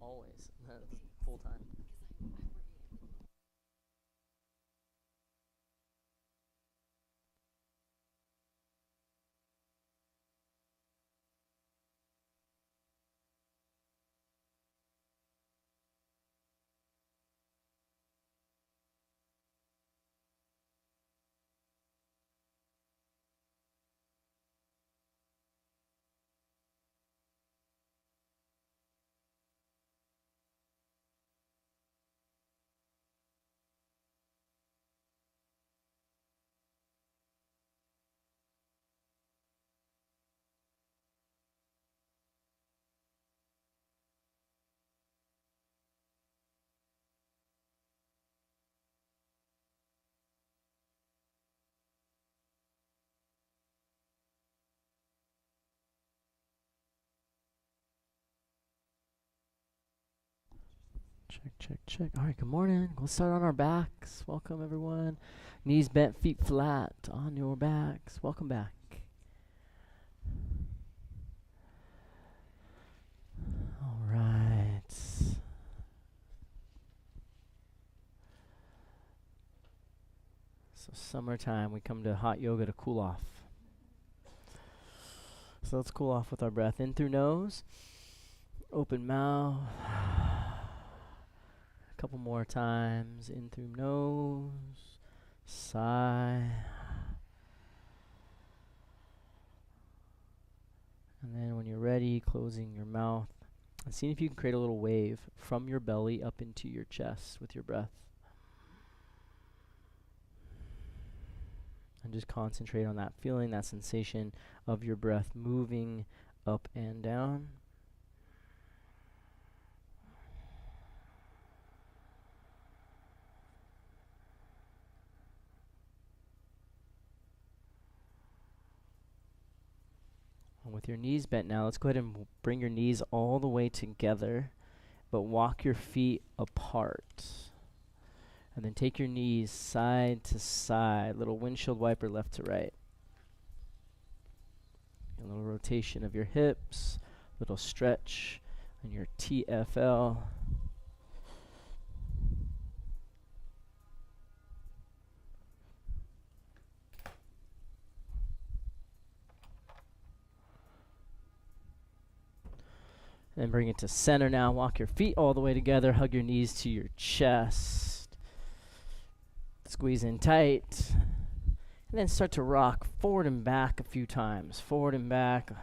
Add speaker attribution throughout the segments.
Speaker 1: always. Full time. Check, check, check. All right, good morning. We'll start on our backs. Welcome, everyone. Knees bent, feet flat on your backs. Welcome back. All right. So summertime, we come to hot yoga to cool off. So let's cool off with our breath in through nose, open mouth. A couple more times, in through nose, sigh. And then when you're ready, closing your mouth and seeing if you can create a little wave from your belly up into your chest with your breath. And just concentrate on that feeling, that sensation of your breath moving up and down. And with your knees bent now, let's go ahead and bring your knees all the way together, but walk your feet apart. And then take your knees side to side, little windshield wiper left to right. A little rotation of your hips, little stretch on your TFL. And bring it to center now. Walk your feet all the way together. Hug your knees to your chest. Squeeze in tight. And then start to rock forward and back a few times. Forward and back.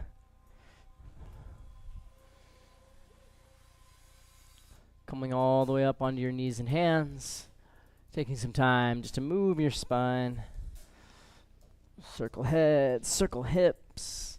Speaker 1: Coming all the way up onto your knees and hands. Taking some time just to move your spine. Circle head, circle hips.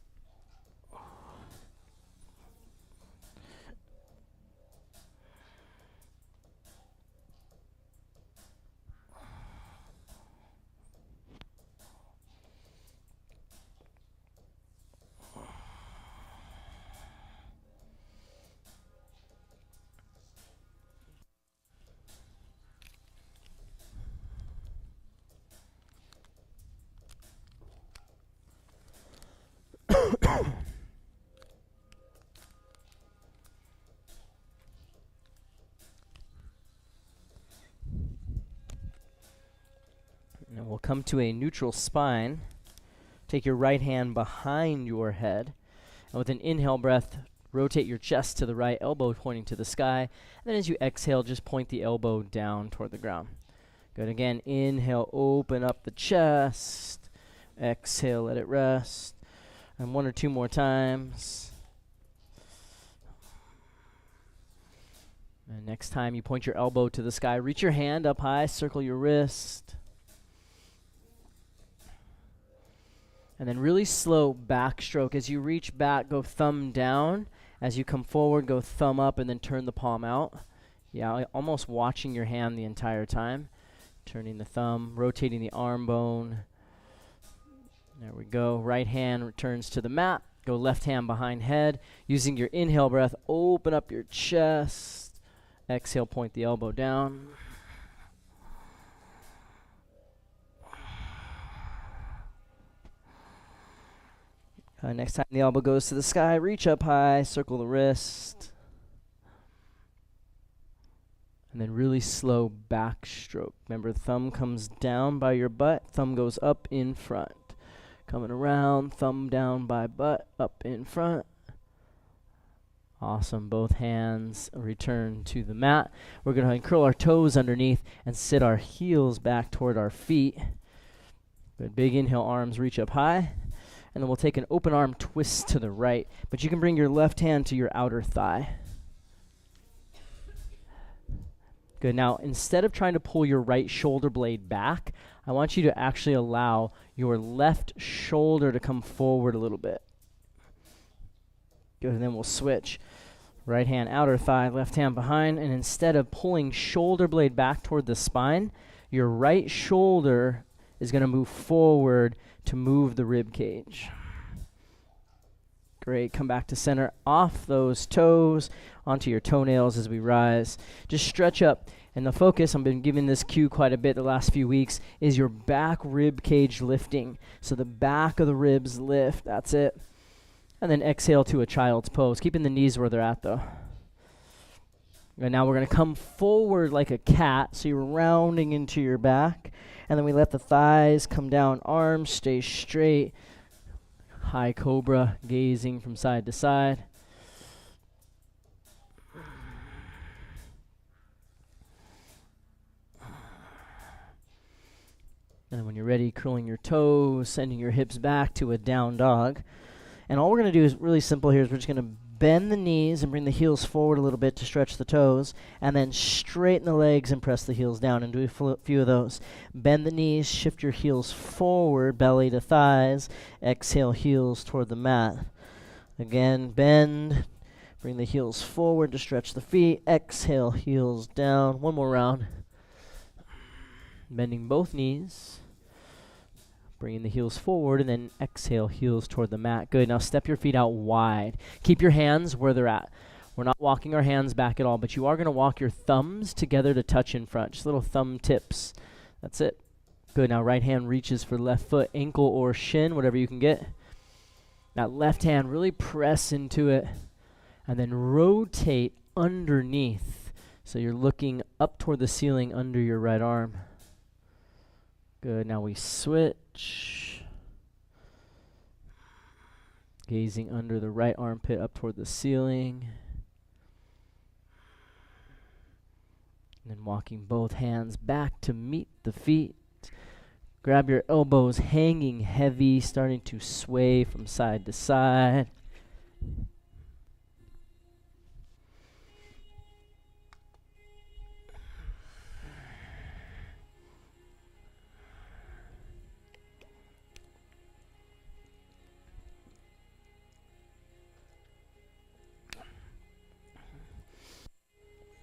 Speaker 1: And we'll come to a neutral spine. Take your right hand behind your head. And with an inhale breath, rotate your chest to the right, elbow pointing to the sky. And then as you exhale, just point the elbow down toward the ground. Good. Again, inhale, open up the chest. Exhale, let it rest. And one or two more times. And next time you point your elbow to the sky, reach your hand up high, circle your wrist. And then really slow backstroke. As you reach back, go thumb down. As you come forward, go thumb up and then turn the palm out. Yeah, almost watching your hand the entire time. Turning the thumb, rotating the arm bone. There we go. Right hand returns to the mat. Go left hand behind head. Using your inhale breath, open up your chest. Exhale, point the elbow down. Next time the elbow goes to the sky, reach up high, circle the wrist. And then really slow backstroke. Remember, thumb comes down by your butt, thumb goes up in front. Coming around, thumb down by butt, up in front. Awesome. Both hands return to the mat. We're going to curl our toes underneath and sit our heels back toward our feet. Good. Big inhale, arms reach up high. And then we'll take an open arm twist to the right. But you can bring your left hand to your outer thigh. Good. Now, instead of trying to pull your right shoulder blade back, I want you to actually allow your left shoulder to come forward a little bit. Good. And then we'll switch. Right hand outer thigh, left hand behind. And instead of pulling shoulder blade back toward the spine, your right shoulder is going to move forward to move the rib cage. Great. Come back to center. Off those toes onto your toenails as we rise. Just stretch up. And the focus, I've been giving this cue quite a bit the last few weeks, is your back rib cage lifting. So the back of the ribs lift. That's it. And then exhale to a child's pose. Keeping the knees where they're at, though. And now we're going to come forward like a cat. So you're rounding into your back. And then we let the thighs come down. Arms stay straight. High cobra, gazing from side to side. And then when you're ready, curling your toes, sending your hips back to a down dog. And all we're going to do is really simple here is we're just going to bend the knees and bring the heels forward a little bit to stretch the toes, and then straighten the legs and press the heels down, and do a few of those. Bend the knees, shift your heels forward, belly to thighs. Exhale, heels toward the mat. Again, bend. Bring the heels forward to stretch the feet. Exhale, heels down. One more round. Bending both knees. Bringing the heels forward, and then exhale, heels toward the mat. Good. Now step your feet out wide. Keep your hands where they're at. We're not walking our hands back at all, but you are going to walk your thumbs together to touch in front. Just little thumb tips. That's it. Good. Now right hand reaches for left foot, ankle or shin, whatever you can get. Now left hand, really press into it, and then rotate underneath. So you're looking up toward the ceiling under your right arm. Good. Now we switch. Gazing under the right armpit up toward the ceiling. And then walking both hands back to meet the feet. Grab your elbows hanging heavy, starting to sway from side to side.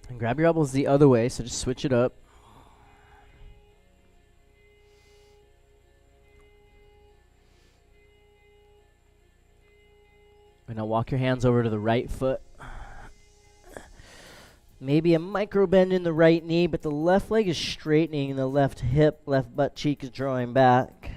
Speaker 1: And grab your elbows the other way, so just switch it up. And now walk your hands over to the right foot. Maybe a micro bend in the right knee, but the left leg is straightening, and the left hip, left butt cheek is drawing back.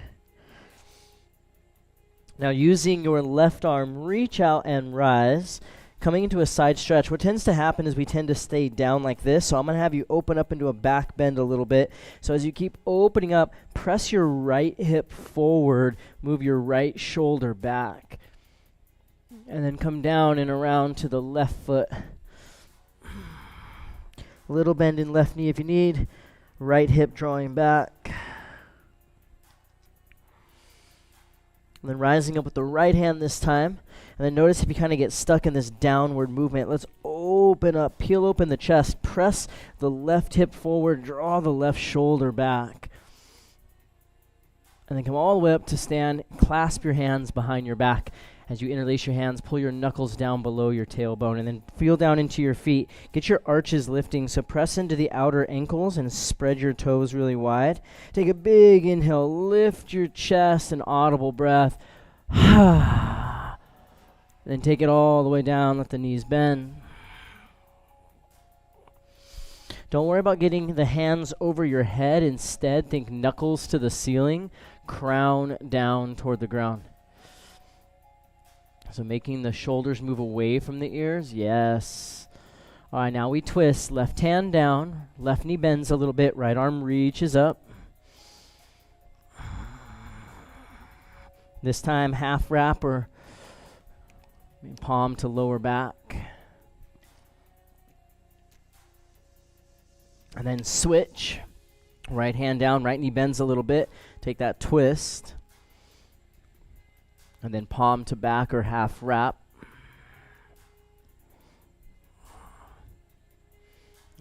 Speaker 1: Now using your left arm, reach out and rise. Coming into a side stretch, what tends to happen is we tend to stay down like this. So I'm going to have you open up into a back bend a little bit. So as you keep opening up, press your right hip forward, move your right shoulder back. And then come down and around to the left foot. A little bend in left knee if you need. Right hip drawing back. And then rising up with the right hand this time. And then notice if you kind of get stuck in this downward movement. Let's open up, peel open the chest, press the left hip forward, draw the left shoulder back. And then come all the way up to stand, clasp your hands behind your back. As you interlace your hands, pull your knuckles down below your tailbone, and then feel down into your feet. Get your arches lifting, so press into the outer ankles and spread your toes really wide. Take a big inhale, lift your chest, an audible breath. Then take it all the way down, let the knees bend. Don't worry about getting the hands over your head. Instead, think knuckles to the ceiling, crown down toward the ground. So making the shoulders move away from the ears, yes. All right, now we twist. Left hand down. Left knee bends a little bit. Right arm reaches up. This time, half wrap or palm to lower back. And then switch. Right hand down, right knee bends a little bit. Take that twist. And then palm to back or half wrap.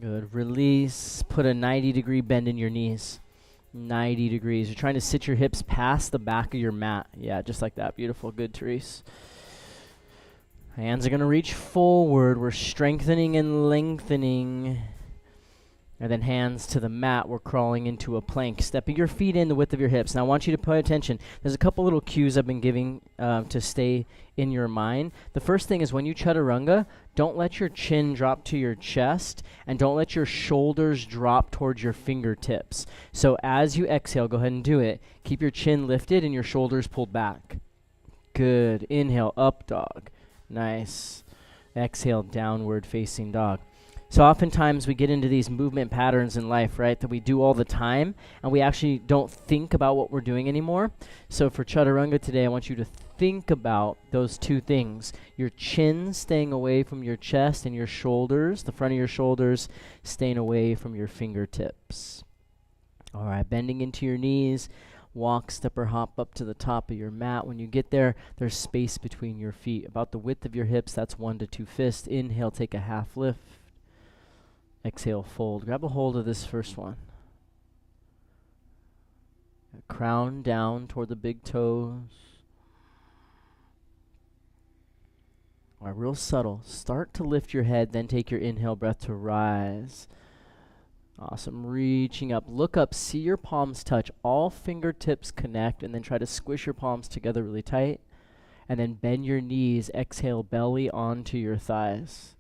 Speaker 1: Good. Release. Put a 90-degree bend in your knees. 90 degrees. You're trying to sit your hips past the back of your mat. Yeah, just like that. Beautiful. Good, Therese. Hands are going to reach forward. We're strengthening and lengthening. And then hands to the mat. We're crawling into a plank. Stepping your feet in the width of your hips. Now I want you to pay attention. There's a couple little cues I've been giving to stay in your mind. The first thing is when you chaturanga, don't let your chin drop to your chest and don't let your shoulders drop towards your fingertips. So as you exhale, go ahead and do it. Keep your chin lifted and your shoulders pulled back. Good. Inhale, up dog. Nice. Exhale, downward facing dog. So oftentimes we get into these movement patterns in life, right, that we do all the time, and we actually don't think about what we're doing anymore. So for chaturanga today, I want you to think about those two things. Your chin staying away from your chest and your shoulders, the front of your shoulders staying away from your fingertips. All right, bending into your knees. Walk, step, or hop up to the top of your mat. When you get there, there's space between your feet. About the width of your hips, that's 1 to 2 fists. Inhale, take a half lift. Exhale, fold. Grab a hold of this first one. Crown down toward the big toes. All right, real subtle. Start to lift your head, then take your inhale breath to rise. Awesome. Reaching up. Look up. See your palms touch. All fingertips connect, and then try to squish your palms together really tight. And then bend your knees. Exhale, belly onto your thighs.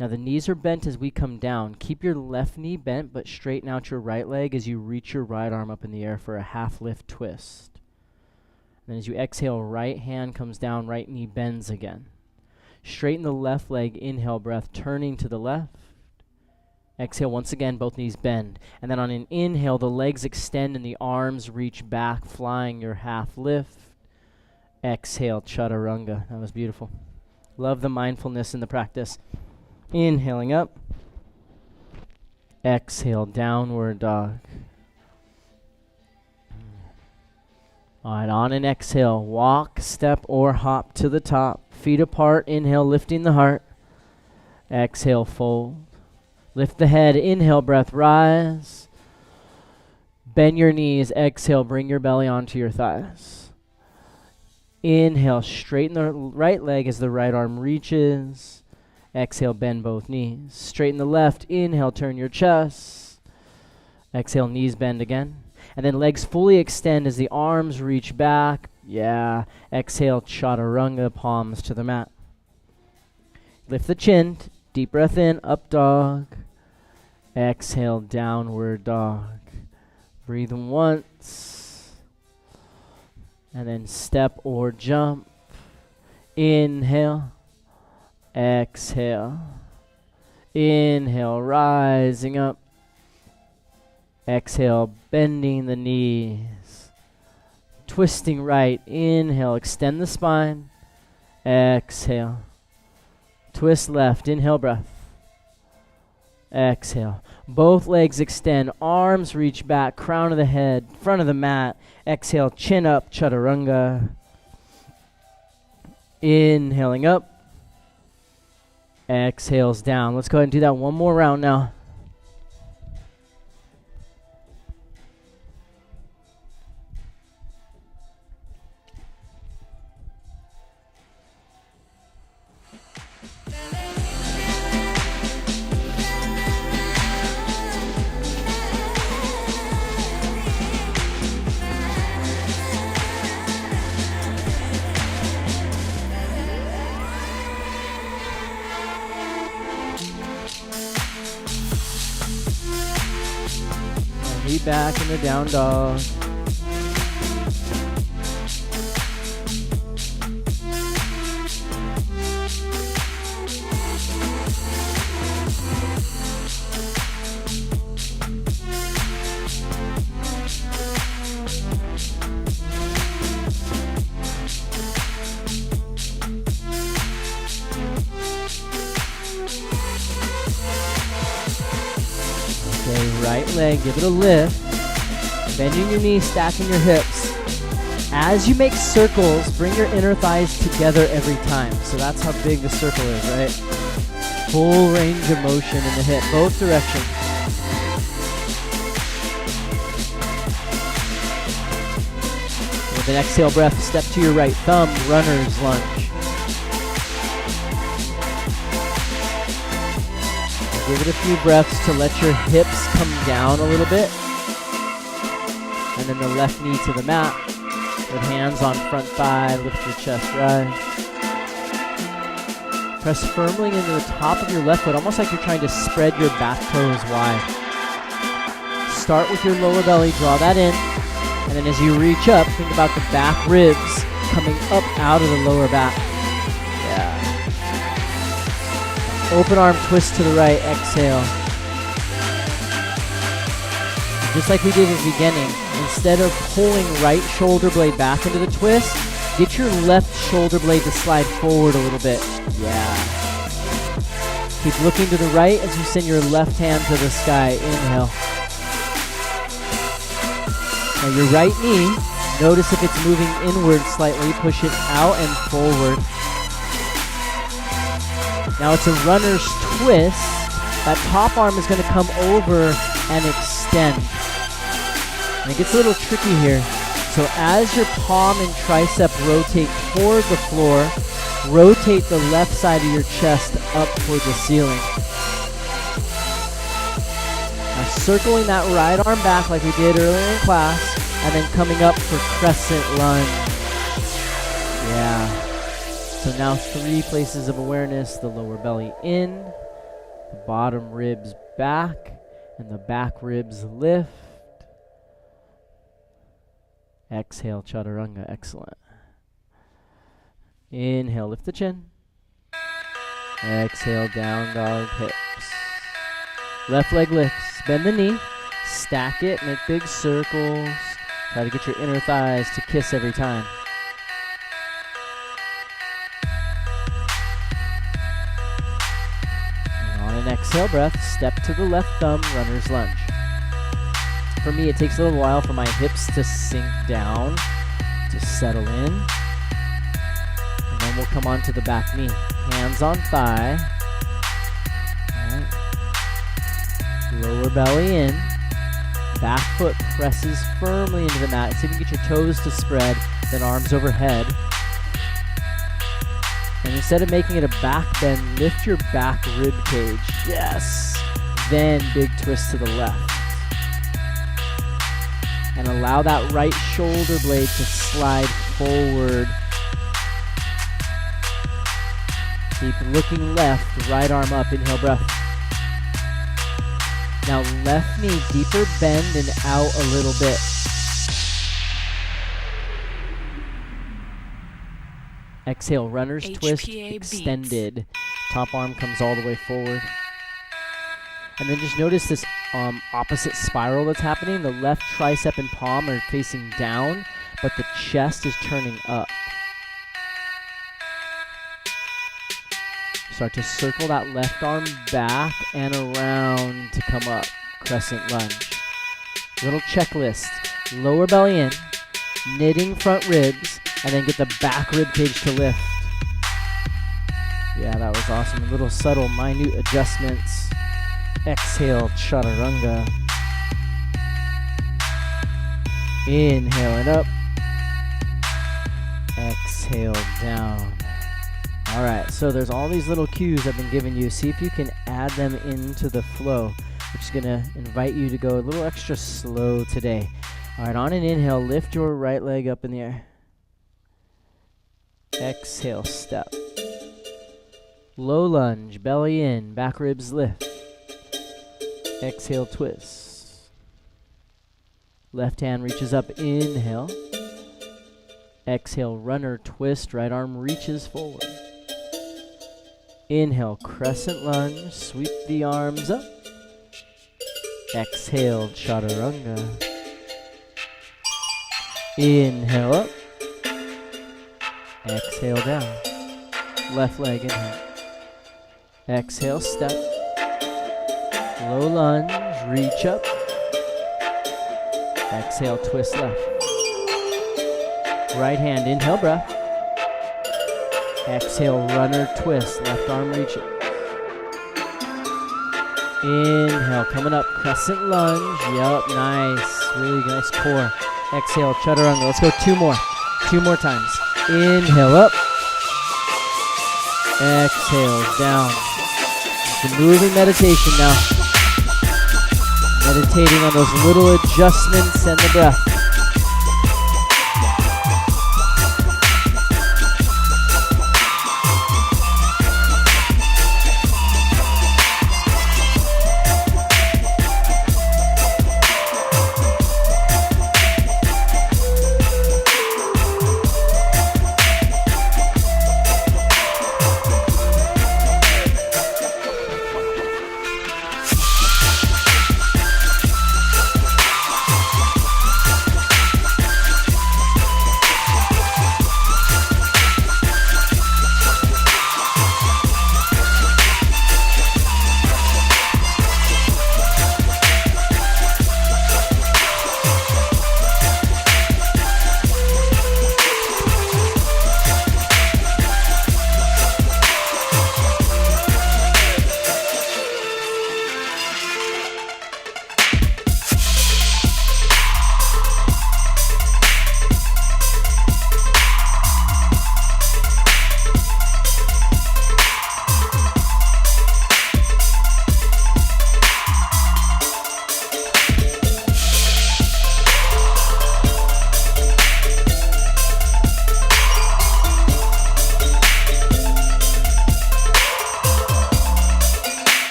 Speaker 1: Now the knees are bent as we come down. Keep your left knee bent, but straighten out your right leg as you reach your right arm up in the air for a half lift twist. Then as you exhale, right hand comes down, right knee bends again. Straighten the left leg, inhale breath, turning to the left. Exhale once again, both knees bend. And then on an inhale, the legs extend and the arms reach back, flying your half lift. Exhale, chaturanga. That was beautiful. Love the mindfulness in the practice. Inhaling up. Exhale, downward dog. All right, on an exhale, walk, step, or hop to the top. Feet apart, inhale, lifting the heart. Exhale, fold. Lift the head, inhale, breath, rise. Bend your knees, exhale, bring your belly onto your thighs. Inhale, straighten the right leg as the right arm reaches. Exhale, bend both knees. Straighten the left. Inhale, turn your chest. Exhale, knees bend again. And then legs fully extend as the arms reach back. Yeah. Exhale, chaturanga, palms to the mat. Lift the chin. Deep breath in, up dog. Exhale, downward dog. Breathe once. And then step or jump. Inhale. Exhale. Inhale, rising up. Exhale, bending the knees. Twisting right. Inhale, extend the spine. Exhale. Twist left. Inhale, breath. Exhale. Both legs extend. Arms reach back. Crown of the head. Front of the mat. Exhale, chin up. Chaturanga. Inhaling up. Exhales down. Let's go ahead and do that one more round now. Knee back in the down dog. Okay, right leg, give it a lift. Bending your knees, stacking your hips. As you make circles, bring your inner thighs together every time. So that's how big the circle is, right? Full range of motion in the hip, both directions. With an exhale breath, step to your right thumb, runner's lunge. Give it a few breaths to let your hips come down a little bit. And then the left knee to the mat. With hands on front thigh, lift your chest rise. Press firmly into the top of your left foot, almost like you're trying to spread your back toes wide. Start with your lower belly, draw that in. And then as you reach up, think about the back ribs coming up out of the lower back. Yeah. Open arm twist to the right, exhale. Just like we did at the beginning, instead of pulling right shoulder blade back into the twist, get your left shoulder blade to slide forward a little bit. Yeah. Keep looking to the right as you send your left hand to the sky. Inhale. Now your right knee, notice if it's moving inward slightly, push it out and forward. Now it's a runner's twist. That top arm is going to come over and extend. And it gets a little tricky here. So as your palm and tricep rotate toward the floor, rotate the left side of your chest up toward the ceiling. Now circling that right arm back like we did earlier in class, and then coming up for crescent lunge. Yeah. So now 3 places of awareness, the lower belly in, the bottom ribs back, and the back ribs lift. Exhale, chaturanga, excellent. Inhale, lift the chin. Exhale, down dog, hips. Left leg lifts, bend the knee, stack it, make big circles. Try to get your inner thighs to kiss every time. And on an exhale breath, step to the left thumb, runner's lunge. For me, it takes a little while for my hips to sink down, to settle in. And then we'll come on to the back knee. Hands on thigh. All right. Lower belly in. Back foot presses firmly into the mat. See if you can get your toes to spread, then arms overhead. And instead of making it a back bend, lift your back rib cage. Yes! Then big twist to the left. And allow that right shoulder blade to slide forward. Keep looking left, right arm up, inhale breath. Now left knee deeper bend and out a little bit. Exhale, runner's twist, extended. Top arm comes all the way forward. And then just notice this opposite spiral that's happening. The left tricep and palm are facing down, but the chest is turning up. Start to circle that left arm back and around to come up. Crescent lunge. Little checklist. Lower belly in, knitting front ribs, and then get the back rib cage to lift. Yeah, that was awesome. Little subtle, minute adjustments. Exhale, chaturanga. Inhale and up. Exhale down. All right, so there's all these little cues I've been giving you. See if you can add them into the flow. I'm just gonna invite you to go a little extra slow today. All right, on an inhale, lift your right leg up in the air. Exhale, step. Low lunge, belly in, back ribs lift. Exhale, twist. Left hand reaches up, inhale. Exhale, runner twist, right arm reaches forward. Inhale, crescent lunge, sweep the arms up. Exhale, chaturanga. Inhale up. Exhale down. Left leg inhale. Exhale, step. Low lunge, reach up. Exhale, twist left. Right hand, inhale, breath. Exhale, runner twist, left arm reach it. Inhale, coming up, crescent lunge. Yup, nice, really nice core. Exhale, chaturanga. Let's go two more times. Inhale, up. Exhale, down. It's a moving meditation now. Meditating on those little adjustments and the breath.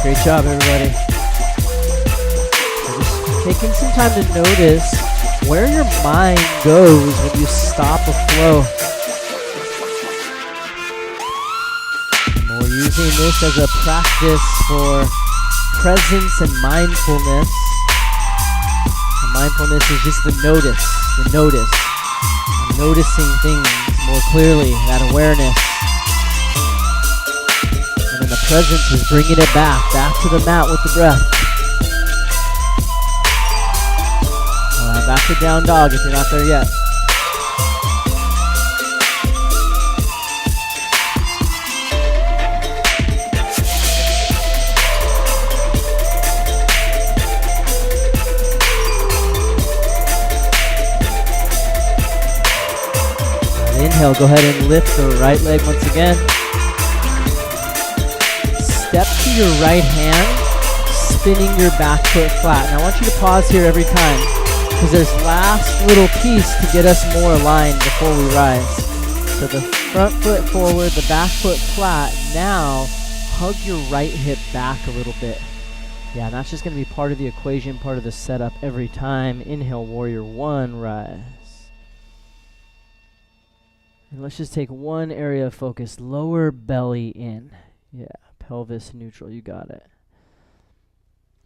Speaker 1: Great job, everybody. So just taking some time to notice where your mind goes when you stop a flow. And we're using this as a practice for presence and mindfulness. And mindfulness is just the notice. I'm noticing things more clearly, that awareness. And the presence is bringing it back to the mat with the breath. Back to down dog if you're not there yet. Inhale, go ahead and lift the right leg once again. Step to your right hand, spinning your back foot flat. And I want you to pause here every time, because there's last little piece to get us more aligned before we rise. So the front foot forward, the back foot flat. Now, hug your right hip back a little bit. Yeah, and that's just going to be part of the equation, part of the setup every time. Inhale, warrior one, rise. And let's just take one area of focus, lower belly in. Yeah, pelvis neutral, you got it.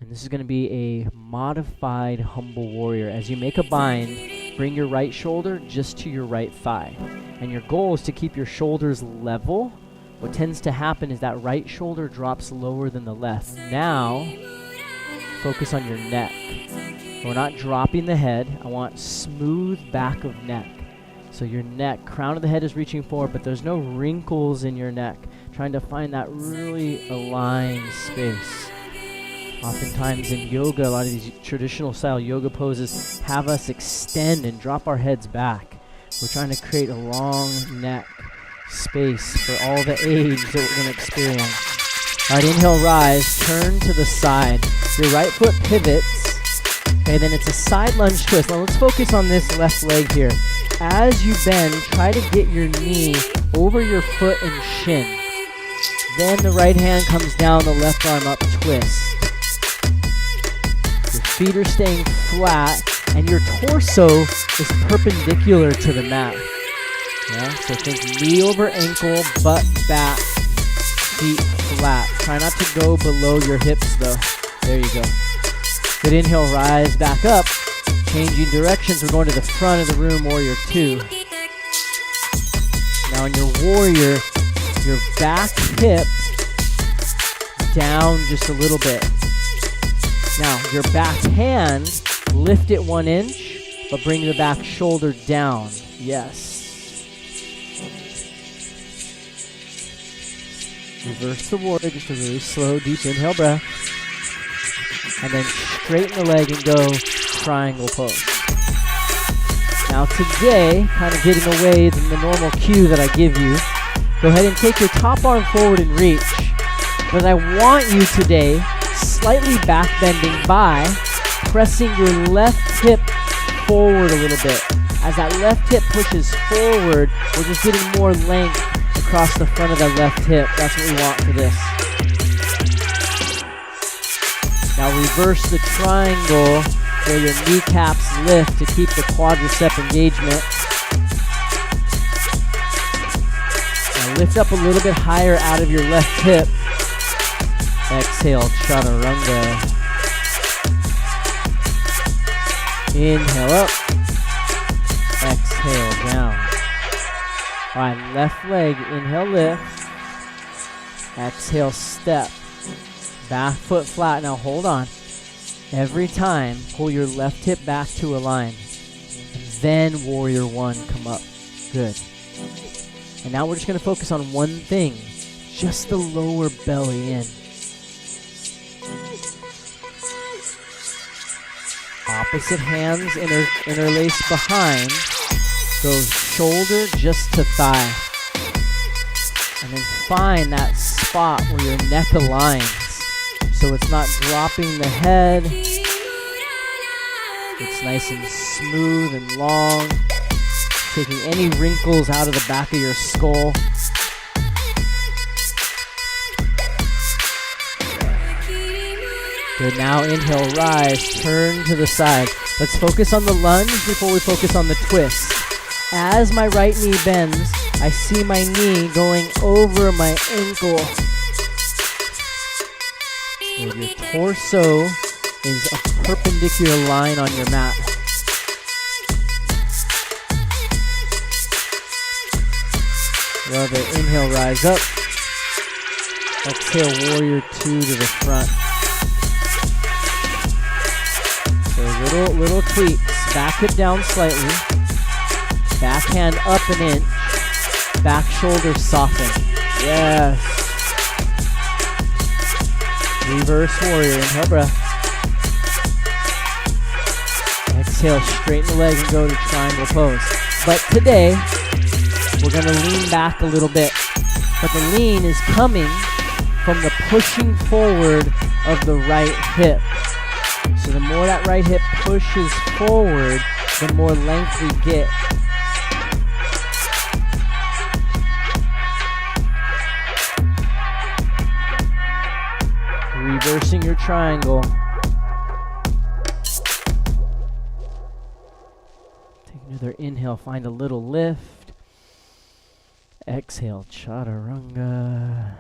Speaker 1: And this is going to be a modified humble warrior. As you make a bind, Bring your right shoulder just to your right thigh. And your goal is to keep your shoulders level. What tends to happen is that right shoulder drops lower than the left. Now, focus on your neck. We're not dropping the head. I want smooth back of neck. So your neck, crown of the head is reaching forward, but there's no wrinkles in your neck. Trying to find that really aligned space. Oftentimes in yoga, a lot of these traditional style yoga poses have us extend and drop our heads back. We're trying to create a long neck space for all the age that we're going to experience. All right, inhale, rise, turn to the side. Your right foot pivots. Okay, then it's a side lunge twist. Now let's focus on this left leg here. As you bend, try to get your knee over your foot and shin. Then the right hand comes down, the left arm up, twist. Your feet are staying flat, and your torso is perpendicular to the mat. Yeah, so think knee over ankle, butt back, feet flat. Try not to go below your hips though. There you go. Good inhale, rise back up. Changing directions, we're going to the front of the room, warrior two. Now in your warrior, your back hip down just a little bit. Now your back hand, lift it 1 inch, but bring the back shoulder down. Yes. Reverse the warrior, just a really slow, deep inhale breath. And then straighten the leg and go triangle pose. Now today, kind of getting away from the normal cue that I give you, go ahead and take your top arm forward and reach. But I want you today slightly back bending by pressing your left hip forward a little bit. As that left hip pushes forward, we're just getting more length across the front of that left hip. That's what we want for this. Now reverse the triangle where your kneecaps lift to keep the quadricep engagement. Now lift up a little bit higher out of your left hip. Exhale, chaturanga. Inhale up. Exhale down. All right, left leg, inhale, lift. Exhale, step. Back foot flat. Now hold on. Every time, pull your left hip back to a line. And then warrior one, come up. Good. And now we're just going to focus on one thing. Just the lower belly in. Opposite hands interlace behind. Goes shoulder just to thigh. And then find that spot where your neck aligns. So it's not dropping the head. It's nice and smooth and long. Taking any wrinkles out of the back of your skull. Good, now inhale, rise, turn to the side. Let's focus on the lunge before we focus on the twist. As my right knee bends, I see my knee going over my ankle. And your torso is a perpendicular line on your mat. Love it. Inhale, rise up. Exhale, warrior two to the front. So little tweaks. Back hip down slightly. Back hand up an inch. Back shoulder soften. Yes. Reverse warrior. Inhale, breath. Exhale, straighten the leg and go to triangle pose. But today, we're going to lean back a little bit. But the lean is coming from the pushing forward of the right hip. So the more that right hip pushes forward, the more length we get. Reversing your triangle. Take another inhale, find a little lift. Exhale, chaturanga.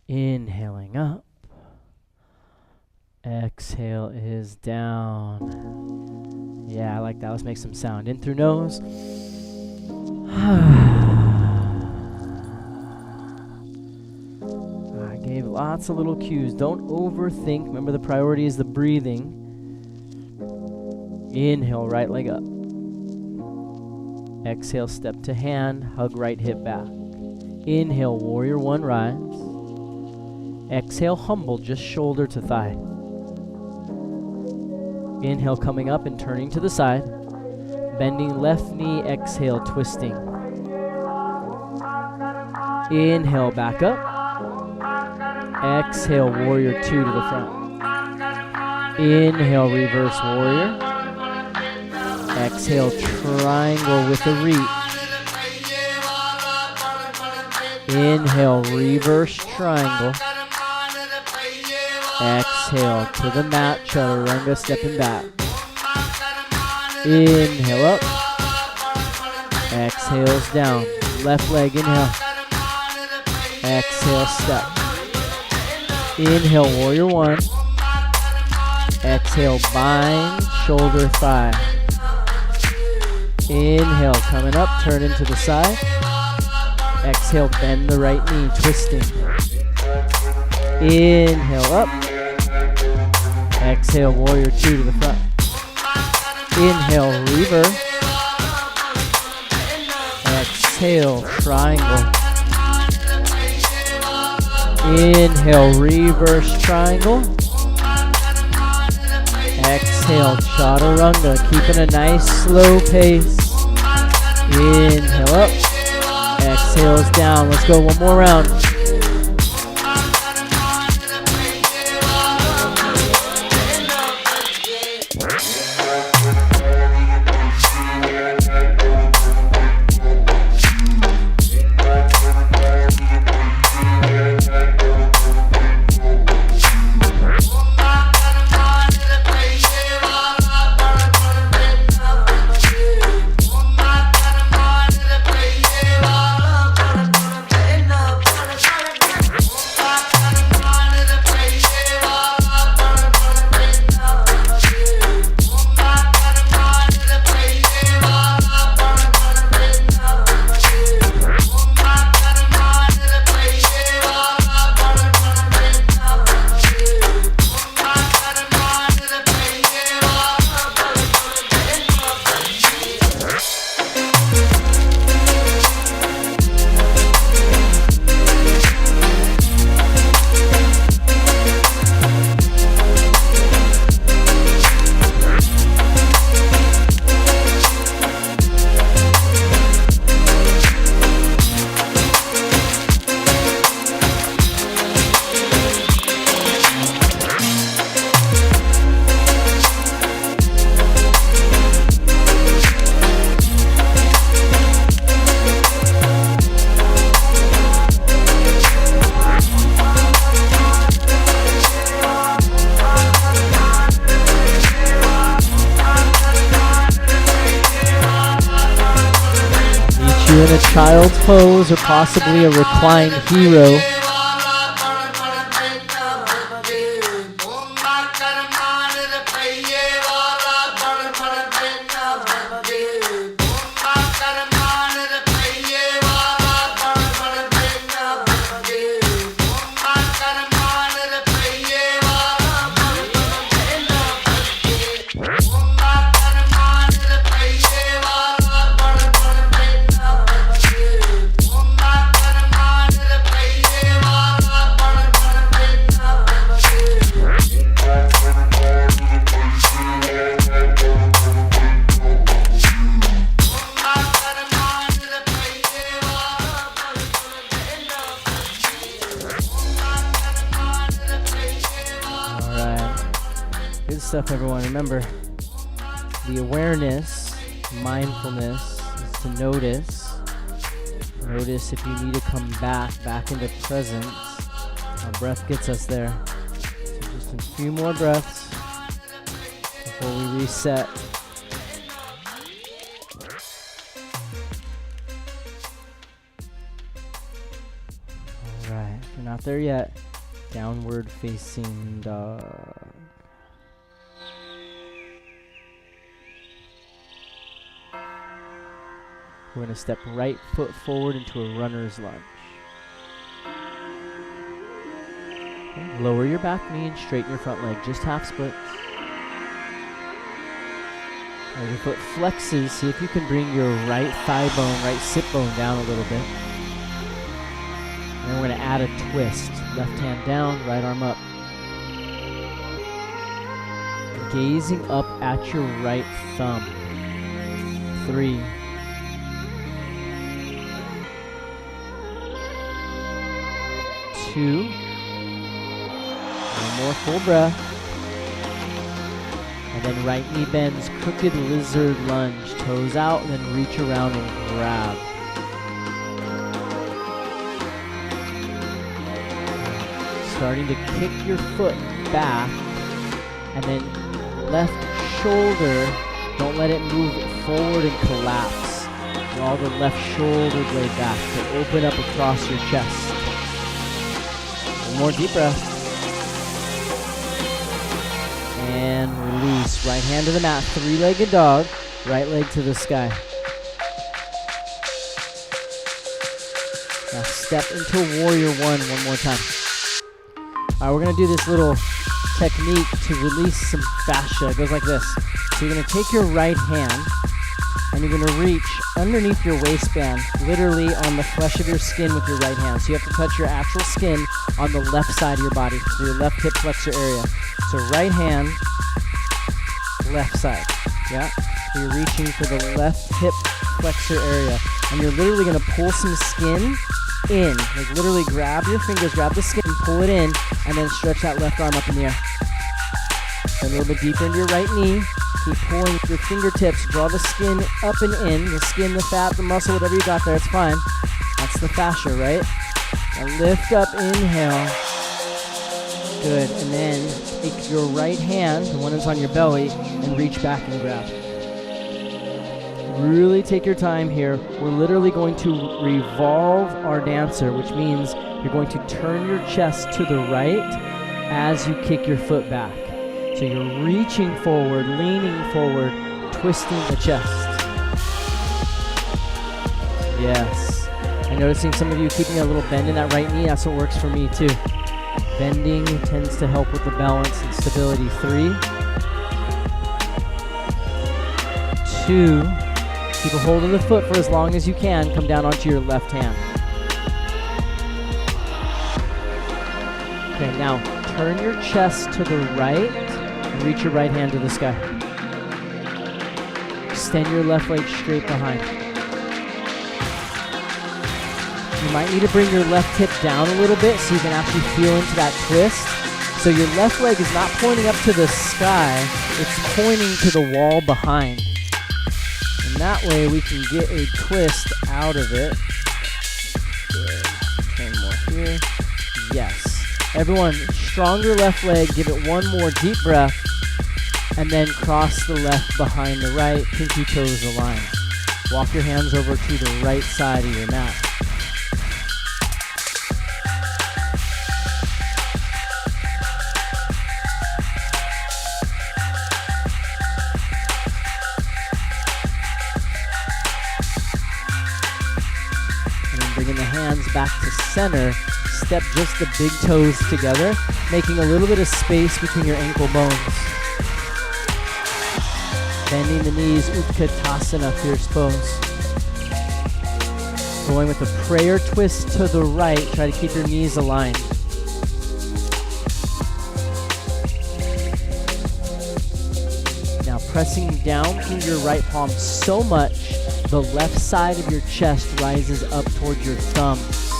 Speaker 1: Inhaling up. Exhale is down. Yeah, I like that. Let's make some sound. In through nose. I gave lots of little cues. Don't overthink. Remember, the priority is the breathing. Inhale, right leg up. Exhale, step to hand, hug right hip back. Inhale, warrior one, rise. Exhale, humble, just shoulder to thigh. Inhale, coming up and turning to the side. Bending left knee, exhale, twisting. Inhale, back up. Exhale, warrior two to the front. Inhale, reverse warrior. Exhale, triangle with a reach. Inhale, reverse triangle. Exhale to the mat, chaturanga, stepping back. Inhale up. Exhales down. Left leg, inhale. Exhale, step. Inhale, warrior one. Exhale, bind, shoulder, thigh. Inhale, coming up, turn into the side. Exhale, bend the right knee, twisting. Inhale up. Exhale, warrior two to the front. Inhale, reverse. Exhale, triangle. Inhale, reverse triangle. Exhale, chaturanga, keeping a nice slow pace. Inhale up. Exhales down. Let's go one more round. In a child's pose or possibly a reclined hero. Stuff, everyone. Remember, the awareness, mindfulness, is to notice. Notice if you need to come back into presence. Our breath gets us there. So just a few more breaths before we reset. All right, if you're not there yet, downward facing dog. We're going to step right foot forward into a runner's lunge. Okay. Lower your back knee and straighten your front leg, just half splits. As your foot flexes, see if you can bring your right thigh bone, right sit bone down a little bit. And then we're going to add a twist. Left hand down, right arm up. Gazing up at your right thumb. 3. 2. One more full breath. And then right knee bends, crooked lizard lunge. Toes out, and then reach around and grab. Starting to kick your foot back, and then left shoulder, don't let it move forward and collapse. Draw the left shoulder blade back to open up across your chest. One more deep breath. And release. Right hand to the mat, 3-legged dog, right leg to the sky. Now step into warrior one more time. All right, we're going to do this little technique to release some fascia. It goes like this. So you're going to take your right hand and you're going to reach underneath your waistband, literally on the flesh of your skin with your right hand. So you have to touch your actual skin on the left side of your body, so your left hip flexor area. So right hand, left side. Yeah? So you're reaching for the left hip flexor area. And you're literally going to pull some skin in. Like literally grab your fingers, grab the skin, pull it in, and then stretch that left arm up in the air. A little bit deeper into your right knee. Keep pulling with your fingertips. Draw the skin up and in. The skin, the fat, the muscle, whatever you got there, it's fine. That's the fascia, right? Now lift up, inhale. Good. And then take your right hand, the one that's on your belly, and reach back and grab. Really take your time here. We're literally going to revolve our dancer, which means you're going to turn your chest to the right as you kick your foot back. So you're reaching forward, leaning forward, twisting the chest. Yes. I'm noticing some of you keeping a little bend in that right knee. That's what works for me too. Bending tends to help with the balance and stability. 3, 2, keep a hold of the foot for as long as you can. Come down onto your left hand. Okay, now turn your chest to the right. Reach your right hand to the sky. Extend your left leg straight behind. You might need to bring your left hip down a little bit so you can actually feel into that twist. So your left leg is not pointing up to the sky, it's pointing to the wall behind. And that way we can get a twist out of it. Good. Turn more here. Yes. Everyone, stronger left leg, give it one more deep breath, and then cross the left behind the right, pinky toes aligned. Walk your hands over to the right side of your mat. And then bringing the hands back to center. Step just the big toes together, making a little bit of space between your ankle bones. Bending the knees, Utkatasana, fierce pose. Going with a prayer twist to the right, try to keep your knees aligned. Now pressing down through your right palm so much, the left side of your chest rises up towards your thumbs.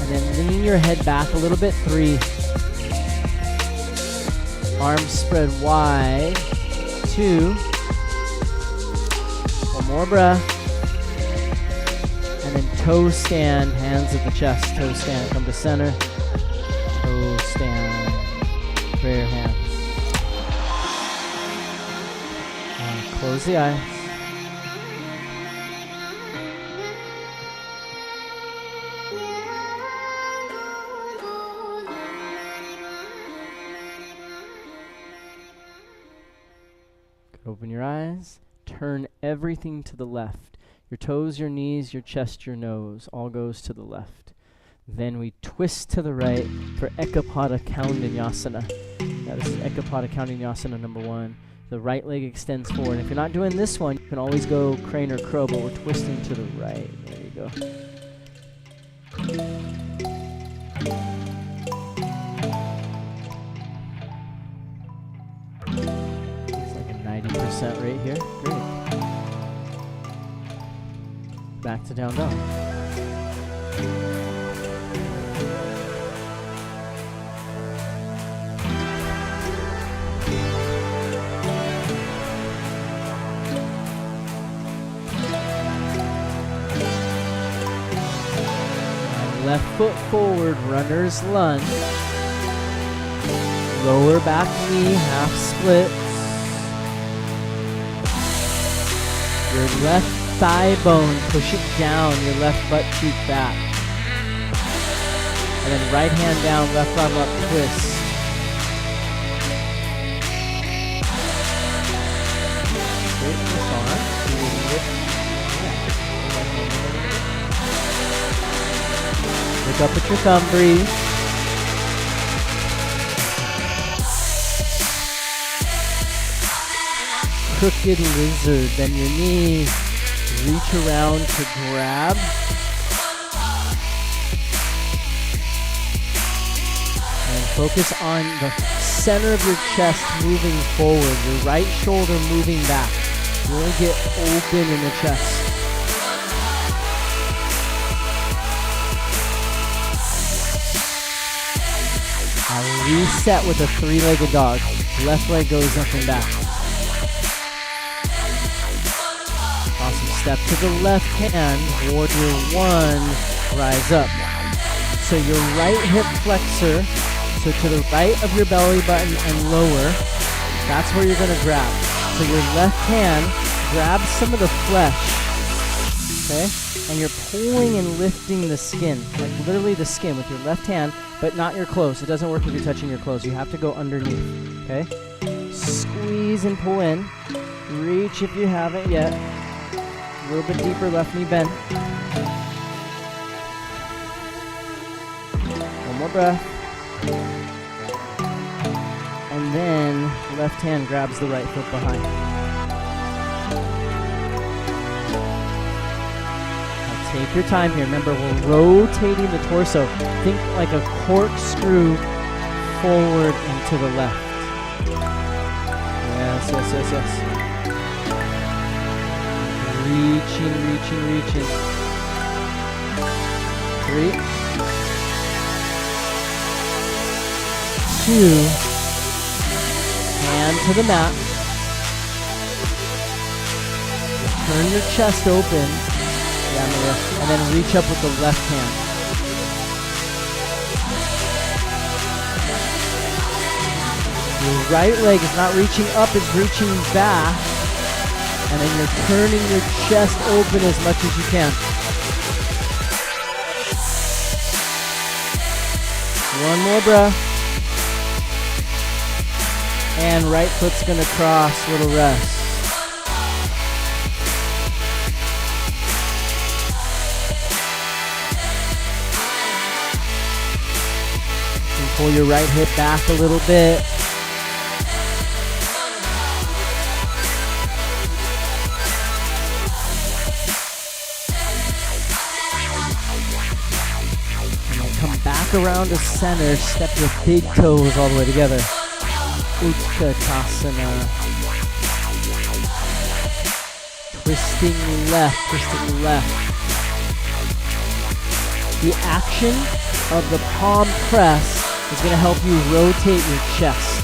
Speaker 1: And then lean your head back a little bit. 3. Arms spread wide. 2. One more breath. And then toe stand, hands at the chest. Toe stand, come to center. Toe stand, prayer hands. Close the eyes. Open your eyes, turn everything to the left. Your toes, your knees, your chest, your nose, all goes to the left. Then we twist to the right for Ekapada Kaundinyasana. Yeah, this is Ekapada Kaundinyasana number 1. The right leg extends forward. If you're not doing this one, you can always go crane or crow, but we're twisting to the right. There you go. It's like a 90% right here. Great. Back to down dog. Left foot forward, runner's lunge. Lower back knee, half splits. Your left thigh bone, push it down, your left butt cheek back. And then right hand down, left arm up, twist. Straighten this arm. Look up at your thumb, breathe. Crooked lizard, bend your knee, reach around to grab. And focus on the center of your chest moving forward, your right shoulder moving back. Really get open in the chest. I'll reset with a 3-legged dog. Left leg goes up and back. Awesome. Step to the left hand, warrior 1, rise up. So your right hip flexor, so to the right of your belly button and lower, that's where you're going to grab. So your left hand grabs some of the flesh, okay? And you're pulling and lifting the skin, like literally the skin with your left hand, but not your clothes. It doesn't work if you're touching your clothes. You have to go underneath, okay? Squeeze and pull in. Reach if you haven't yet. A little bit deeper, left knee bend. One more breath. And then left hand grabs the right foot behind. Now take your time here. Remember, we're rotating the torso. Think like a corkscrew forward and to the left. Yes, yes, yes, yes. Reaching, reaching, reaching. 3, 2, hand to the mat. Turn your chest open. Yeah, Maria. And then reach up with the left hand. Your right leg is not reaching up, it's reaching back. And then you're turning your chest open as much as you can. One more breath. And right foot's gonna cross, little rest. And pull your right hip back a little bit. Back around to center, step your big toes all the way together. Utkatasana. Twisting left, twisting left. The action of the palm press is going to help you rotate your chest.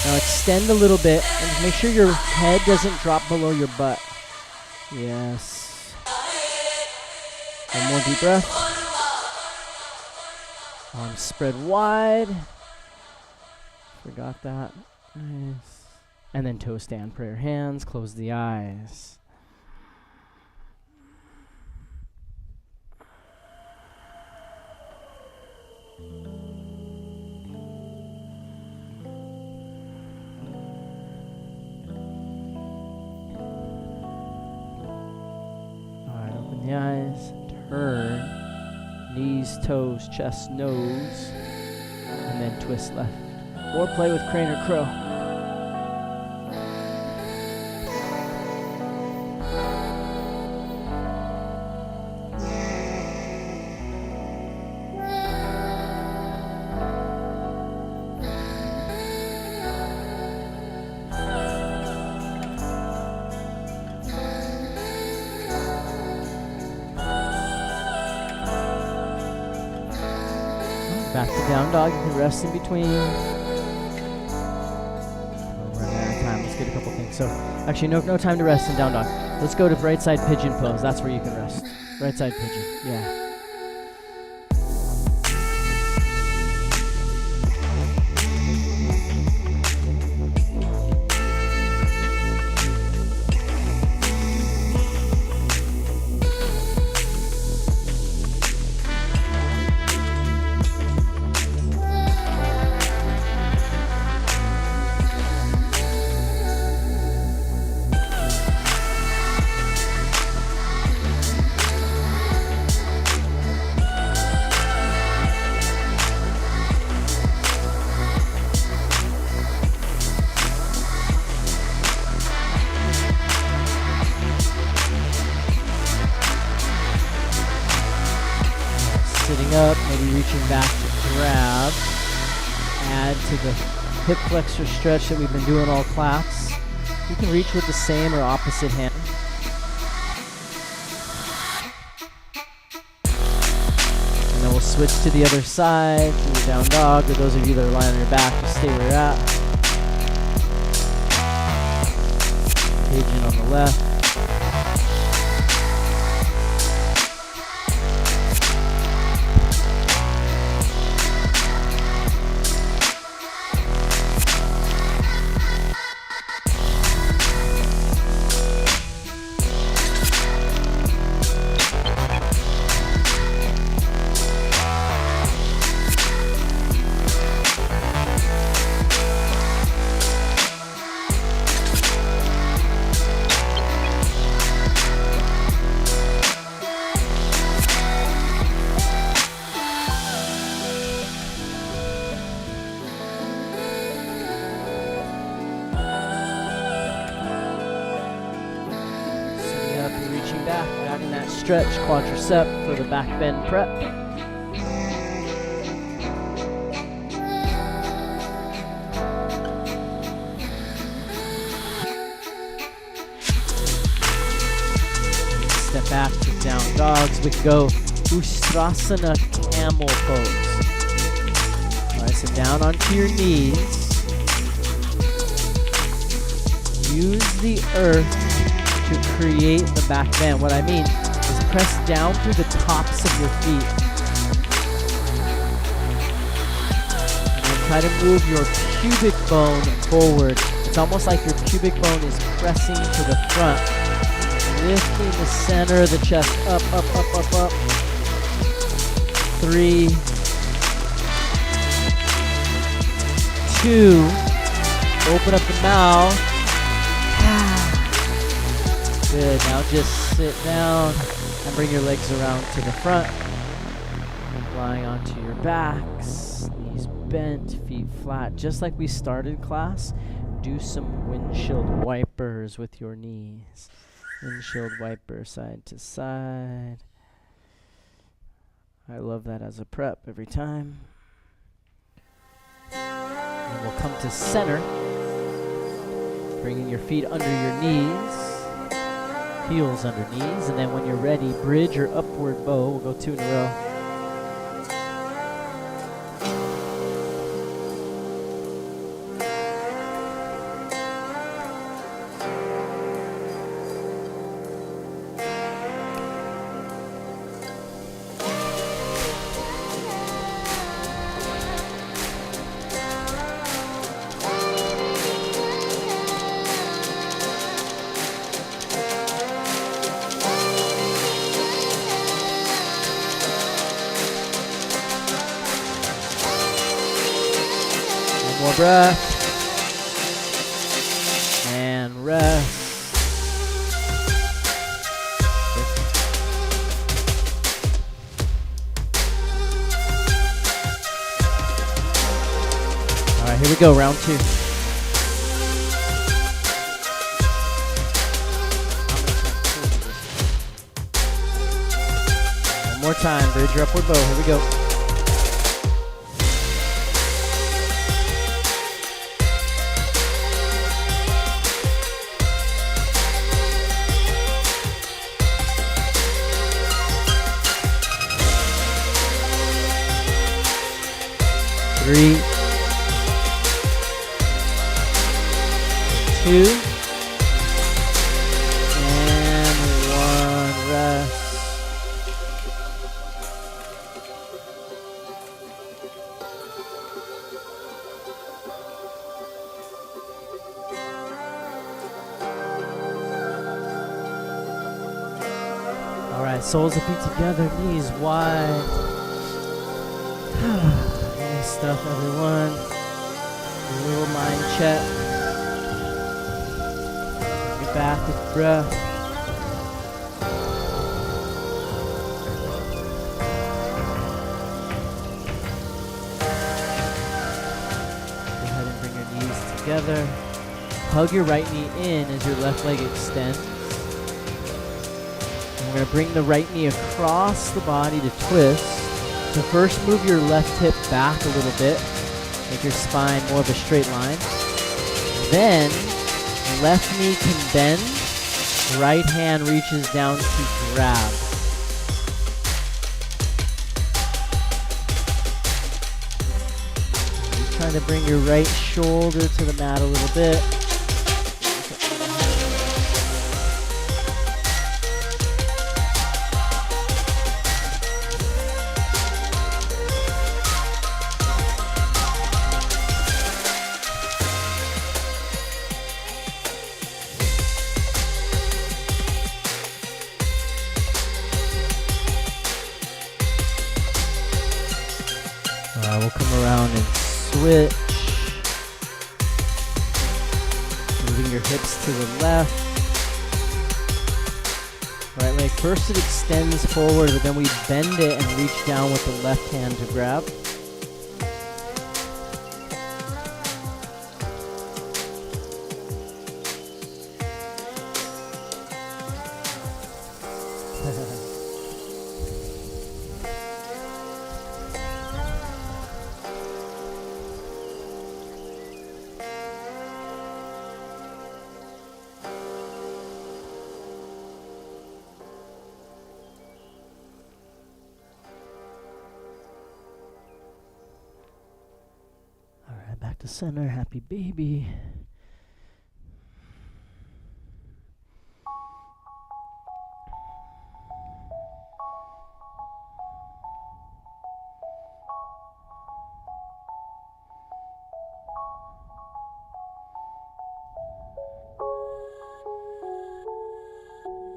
Speaker 1: Now extend a little bit and make sure your head doesn't drop below your butt. Yes. One more deep breath. Arms spread wide. Forgot that. Nice. And then toe stand, prayer hands, close the eyes. the eyes, turn, knees, toes, chest, nose, and then twist left. Or play with crane or crow. Back to down dog. You can rest in between. We're running out of time. Let's get a couple things. So, actually, no time to rest in down dog. Let's go to right side pigeon pose. That's where you can rest. Right side pigeon. Yeah. Sitting up, maybe reaching back to grab. Add to the hip flexor stretch that we've been doing all class. You can reach with the same or opposite hand. And then we'll switch to the other side, to the down dog. For those of you that are lying on your back, just stay where you're at. Pigeon on the left. Back, adding that stretch, quadricep for the back bend prep. Step back to down dogs. We go Ustrasana camel pose. Alright, so down onto your knees. Use the earth to create the back bend. What I mean is press down through the tops of your feet. And then try to move your pubic bone forward. It's almost like your pubic bone is pressing to the front. Lifting the center of the chest up, up, up, up, up. 3, 2, open up the mouth. Good, now just sit down and bring your legs around to the front. And lying onto your backs, knees bent, feet flat. Just like we started class, do some windshield wipers with your knees. Windshield wiper side to side. I love that as a prep every time. And we'll come to center, bringing your feet under your knees. Heels under knees, and then when you're ready, bridge or upward bow. We'll go 2 in a row. More breath. And rest. go, round 2. One more time, bridge your upward bow. Here we go. Three, 2, and 1. Rest. All right, soles of feet together, knees wide. Nice stuff, everyone. A little mind check. Get back with the breath. Go ahead and bring your knees together. Hug your right knee in as your left leg extends. And we're going to bring the right knee across the body to twist. So first move your left hip back a little bit. Make your spine more of a straight line. Then left knee can bend. Right hand reaches down to grab. Just trying to bring your right shoulder to the mat a little bit. We'll come around and switch. Moving your hips to the left. Right leg, first it extends forward, but then we bend it and reach down with the left hand to grab. Back to center, happy baby.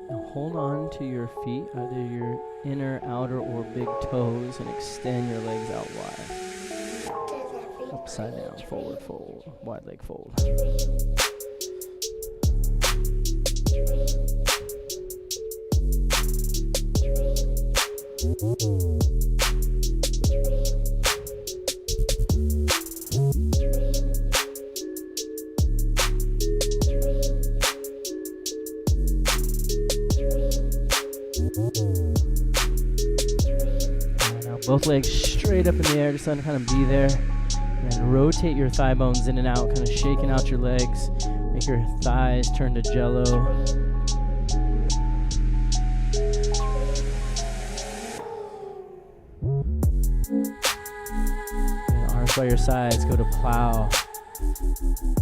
Speaker 1: Now hold on to your feet, either your inner, outer, or big toes, and extend your legs out wide. Upside down, forward fold, wide leg fold. Now both legs straight up in the air, just to kind of be there. And rotate your thigh bones in and out, kind of shaking out your legs. Make your thighs turn to jello. And arms by your sides, go to plow.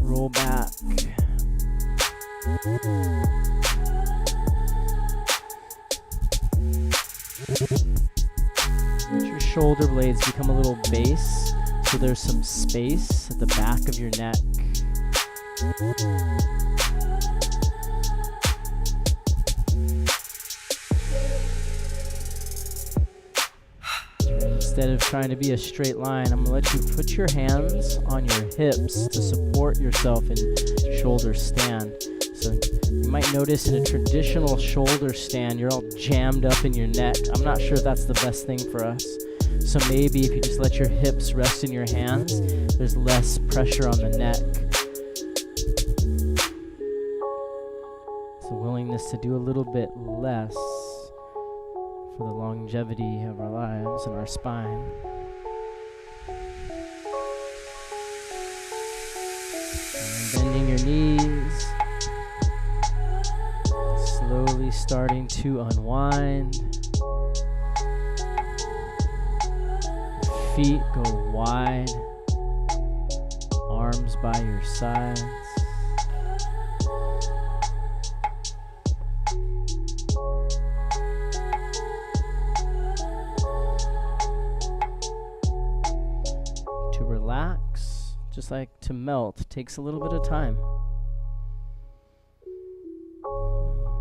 Speaker 1: Roll back. Let your shoulder blades become a little base. So there's some space at the back of your neck. Instead of trying to be a straight line, I'm going to let you put your hands on your hips to support yourself in shoulder stand. So you might notice in a traditional shoulder stand, you're all jammed up in your neck. I'm not sure if that's the best thing for us. So maybe if you just let your hips rest in your hands, there's less pressure on the neck. So willingness to do a little bit less for the longevity of our lives and our spine. And bending your knees, slowly starting to unwind. Feet go wide, arms by your sides. To relax, just like to melt, takes a little bit of time.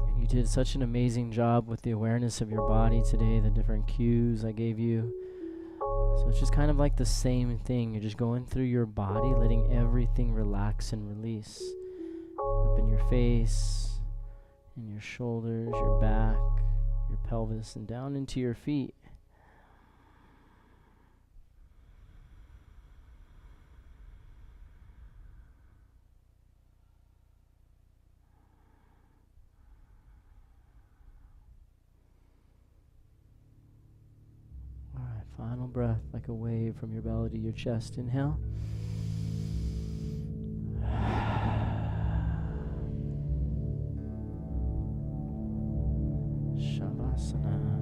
Speaker 1: And you did such an amazing job with the awareness of your body today, the different cues I gave you. So it's just kind of like the same thing. You're just going through your body, letting everything relax and release. Up in your face, in your shoulders, your back, your pelvis, and down into your feet. Final breath, like a wave from your belly to your chest. Inhale. Shavasana.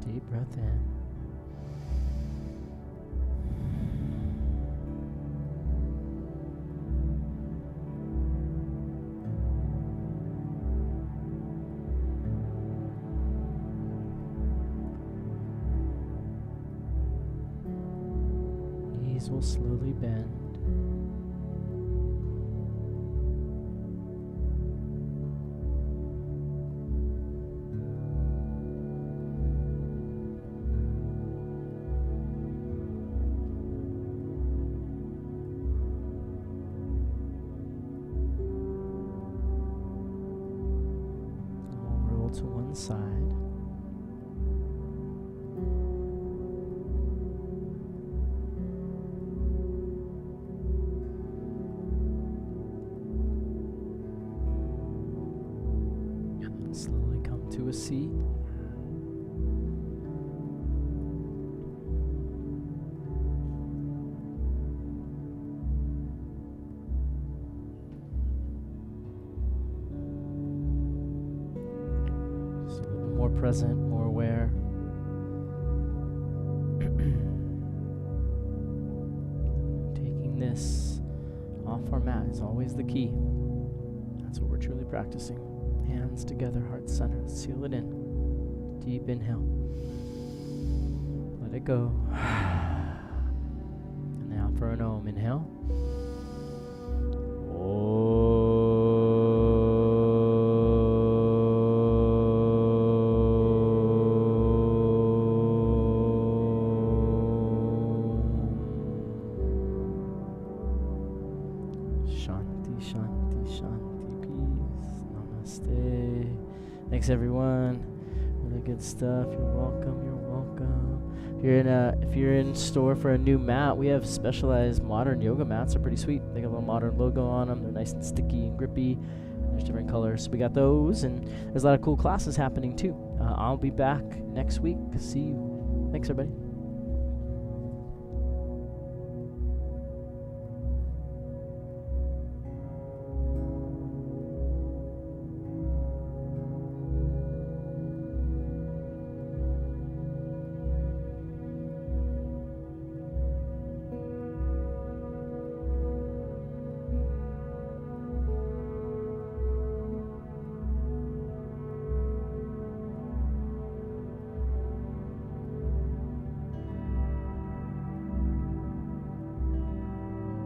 Speaker 1: Deep breath in. Knees will slowly bend. To one side. And then slowly come to a seat. Present, more aware. Taking this off our mat is always the key. That's what we're truly practicing. Hands together, heart center. Seal it in. Deep inhale. Let it go. And now for an Om. Inhale. Thanks everyone. Really good stuff. You're welcome. You're welcome. If you're in store for a new mat, we have specialized modern yoga mats. They're pretty sweet. They got a little modern logo on them. They're nice and sticky and grippy. There's different colors. So we got those, and there's a lot of cool classes happening too. I'll be back next week. See you. Thanks everybody.